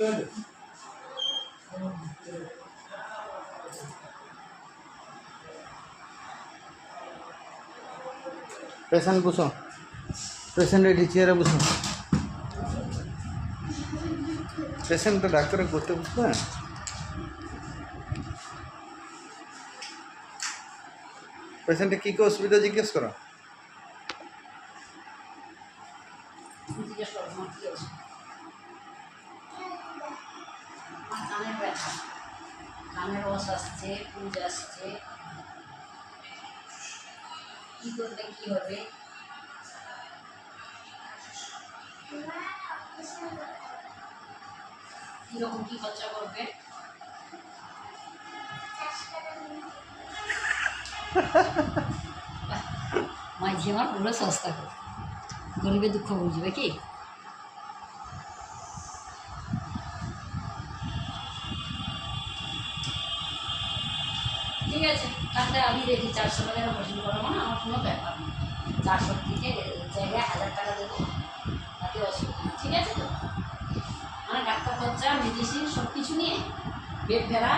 patient बसो patient eighty chair बसो patient तो डाक्तर करते बुझते हैं पेशेंट की असुविधा जिज्ञेस करो কানের রস আসছে পুজ আসছে কি করলে কি হবে কিরকম কি খরচা করবে মাঝি আমার পুরো সস্তা করে গরিবের দুঃখ বুঝবে কি ঠিক আছে তাহলে আমি দেখি 400 টাকা পছন্দ করবো না আমার কোনো ব্যাপার নেই 400 থেকে জায়গায় 1000 টাকা দেবো তাতে অসুবিধা ঠিক আছে তো মানে ডাক্তার খরচা মেডিসিন সব কিছু নিয়ে বেড ভাড়া